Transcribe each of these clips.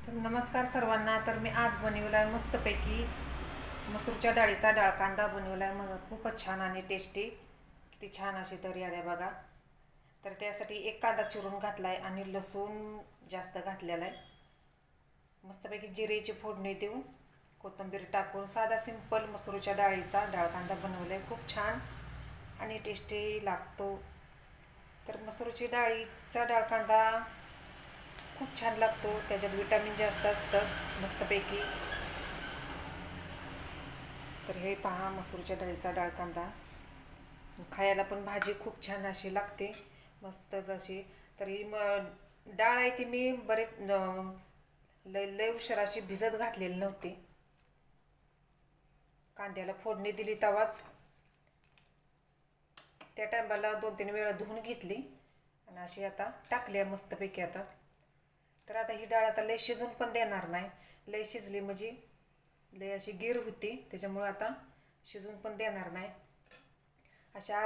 तर नमस्कार सर्वांना। तर मी आज बनवला आहे मस्तपैकी मसूरच्या डाळीचा डाळ कांदा बनवला आहे। खूपच छान आणि टेस्टी, किती छान अशी तरी आली बघा। तर त्यासाठी एक कांदा चिरून घातला आहे आणि लसूण जास्त घातलेला आहे। मस्तपैकी जिरेची फोडणी देऊन कोथिंबीर टाकून साधा सिंपल मसूरच्या डाळीचा डाळ कांदा बनवला आहे। खूप छान आणि टेस्टी लागतो। तर मसूरची डाळीचा डाळ कांदा खूप छान लागतो, त्याच्यात विटामिन जास्त असतं मस्तपैकी। तर हे पहा मसूरच्या डाळीचा डाळ कांदा, खायला पण भाजी खूप छान अशी लागते, मस्तच अशी। तर ही डाळ आहे ती मी बरेच लय उशीर अशी भिजत घातलेली नव्हती। कांद्याला फोडणी दिली तवाच त्या टायमाला 2-3 वेळा धुवून घेतली आणि अशी आता टाकली मस्तपैकी आता। तर आता ही डाळ आता लय शिजून पण देणार नाही, लय शिजली म्हणजे लय अशी गिर होती, त्याच्यामुळे आता शिजून पण देणार नाही। अशा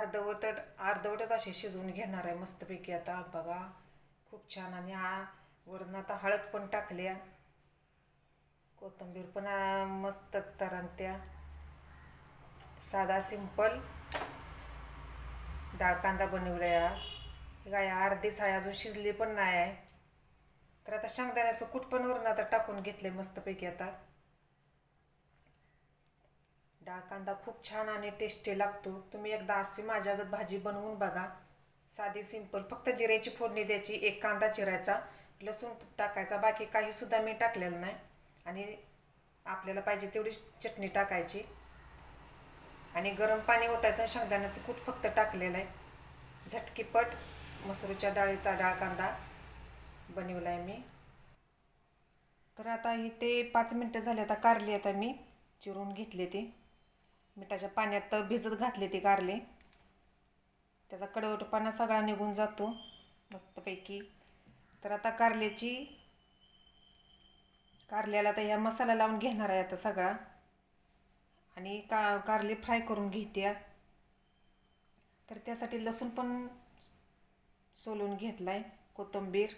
अर्धवटच अशी शिजवून घेणार आहे मस्तपैकी आता बघा। खूप छान। आणि वरून आता हळद पण टाकल्या, कोथिंबीर पण मस्त तरंगत्या। साधा सिंपल डाळ कांदा बनवलाय। काय अर्धीच आहे, अजून शिजली पण नाही आहे। तर आता शेंगदाण्याचं कूट पण वरून आता टाकून घेतले मस्तपैकी आता। डाळ कांदा खूप छान आणि टेस्टी लागतो, तुम्ही एकदा अशी माझ्यागत भाजी बनवून बघा। साधी सिंपल, फक्त जिऱ्याची फोडणी द्यायची, एक कांदा चिरायचा, लसूण टाकायचा, बाकी काही सुद्धा मी टाकलेलं नाही। आणि आपल्याला पाहिजे तेवढी चटणी टाकायची आणि गरम पाणी ओतायचं, शेंगदाण्याचं कूट फक्त टाकलेलं आहे। झटकीपट मसूरच्या डाळीचा डाळ कांदा बनवलाय मी। तर आता इथे 5 मिनिटं झाले, आता कारली आता मी चिरून घेतले, ती मिठाच्या पाण्यात भिजत घातले ती कारली, त्याचा कडवटपणा सगळा निघून जातो मस्तपैकी। तर आता कारल्याला आता ह्या मसाला लावून घेणार आहे आता सगळा, आणि कारली फ्राय करून घेते। तर त्यासाठी लसूण पण सोलून घेतलाय, कोथिंबीर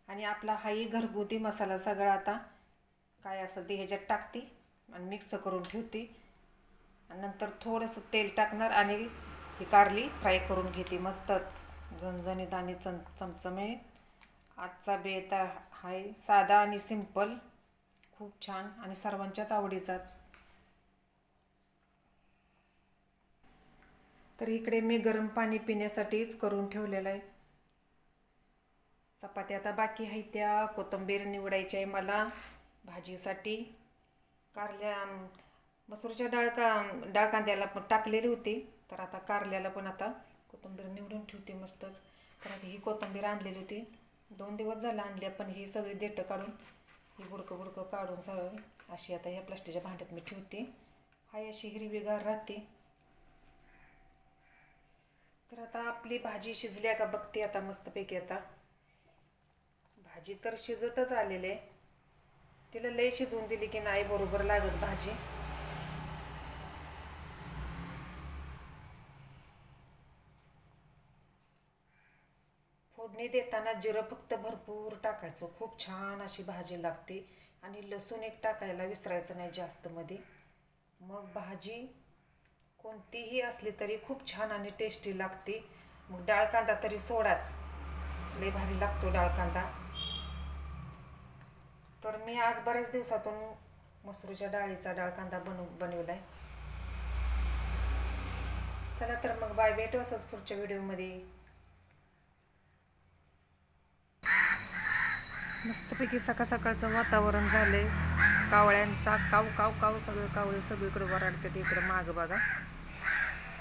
आणि आपला हाही घरगुती मसाला सगळा आता काय असेल ते ह्याच्यात टाकते आणि मिक्स करून ठेवते। आणि नंतर थोडंसं तेल टाकणार आणि ही कारली फ्राय करून घेते मस्तच झणझणीत आणि चमचमीत। आजचा बेत आहे साधा आणि सिंपल, खूप छान आणि सर्वांच्याच आवडीचाच। तर इकडे मी गरम पाणी पिण्यासाठीच करून ठेवलेलं आहे। चपात्या आता बाकी आहे, त्या कोथिंबीर निवडायची आहे मला भाजीसाठी। मसूरच्या डाळ कांद्याला पण टाकलेली होती, तर आता कारल्याला पण आता कोथिंबीर निवडून ठेवते मस्तच। तर आता ही कोथिंबीर आणलेली होती, 2 दिवस झाला आणल्या, पण ही सगळी देठं काढून ही बुडकं काढून सगळं अशी आता या प्लास्टिकच्या भांड्यात मी ठेवते, हाय अशी हिरवीगार राहते। तर आता आपली भाजी शिजल्या का बघते आता मस्तपैकी आता। भाजी तर शिजतच आलेली आहे, तिला लय शिजवून दिली की नाही बरोबर लागत भाजी। फोडणी देताना जिरं फक्त भरपूर टाकायचं, खूप छान अशी भाजी लागते। आणि लसूण एक टाकायला विसरायचं नाही जास्त मध्ये, मग भाजी कोणतीही असली तरी खूप छान आणि टेस्टी लागते। मग डाळ कांदा तरी सोडाच, लय भारी लागतो डाळ कांदा। तर मी आज बऱ्याच दिवसातून मसूरच्या डाळीचा डाळ कांदा बनवलाय। चला तर मग बाय, भेटू असंच पुढच्या व्हिडिओमध्ये। मस्तपैकी सकाळ सकाळचं वातावरण झालंय, कावळ्यांचा काव काव काव, सगळे कावळे सगळीकडे वराडतात। इकडं माग बघा,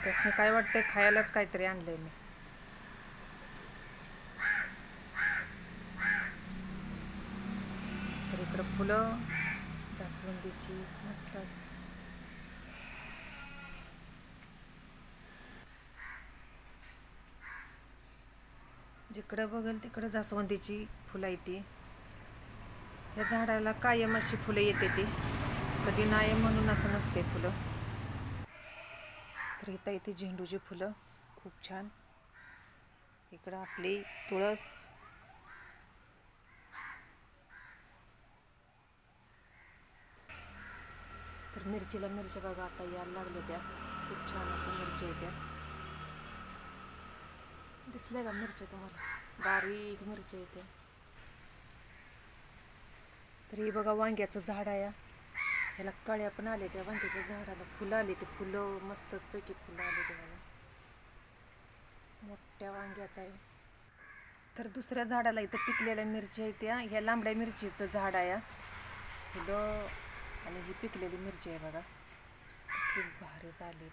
त्यासने काय वाटतंय खायलाच काहीतरी आणलंय मी। तर इकडं फुलं जास्वंदीची मस्तच, जिकडं बघेल तिकडं जास्वंदीची फुलं येते। या झाडाला कायम अशी फुलं येते, ती कधी नाही म्हणून असं नसते फुलं। तर इथं येते झेंडूची फुलं खूप छान। इकडं आपली तुळस, मिरचीला मिरच्या बघा आता यायला लागल्या त्या, खूप छान अशा मिरच्या येत्या. दिसल्या का मिरच्या तुम्हाला? बारीक मिरच्या येत्या. तर हे बघा वांग्याचं झाड आहे. ह्याला कळ्या पण आले त्या वांग्याच्या झाडाला, फुलं आली. ते फुलं मस्तच पैकी फुलं आले ते बघा, मोठ्या वांग्याचं आहे. तर दुसऱ्या झाडाला इथं पिकलेल्या मिरच्या येत्या. ह्या लांबड्या मिरचीचं झाड आहे, फुलं आणि ही पिकलेली मिरची आहे बघा, कसली भारी झाली.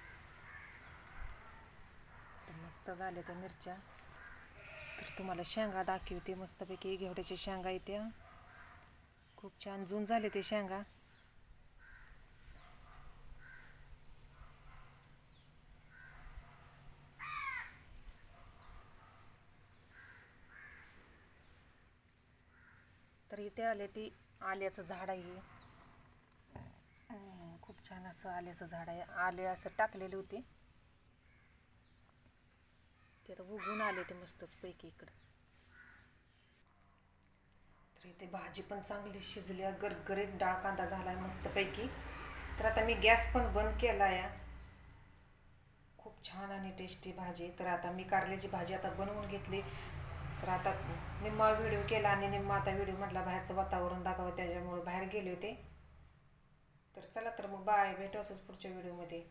तर मस्त झाल्या त्या मिरच्या. तर तुम्हाला शेंगा दाखवते मस्तपैकी. घेवड्याच्या शेंगा येत्या, खूप छान जून झाले ते शेंगा. तर इथे आले ती आल्याचं झाड आहे. खूप छान असं आल्याचं झाड आहे. आले असं टाकलेले होते ते आता उगून आले ते मस्तच पैकी इकडं. तर इथे भाजी पण चांगली शिजली, गरगरीत डाळ कांदा झाला आहे मस्तपैकी. तर आता मी गॅस पण बंद केला आहे. खूप छान आणि टेस्टी भाजी. तर आता मी कारल्याची भाजी आता बनवून घेतली. तर आता निम्मा व्हिडिओ केला आणि निम्मा आता व्हिडिओ म्हटला बाहेरचं वातावरण दाखवावं, त्याच्यामुळे बाहेर गेले होते. तर चला तर मग बाय, भेटू असंच पुढच्या व्हिडिओमध्ये.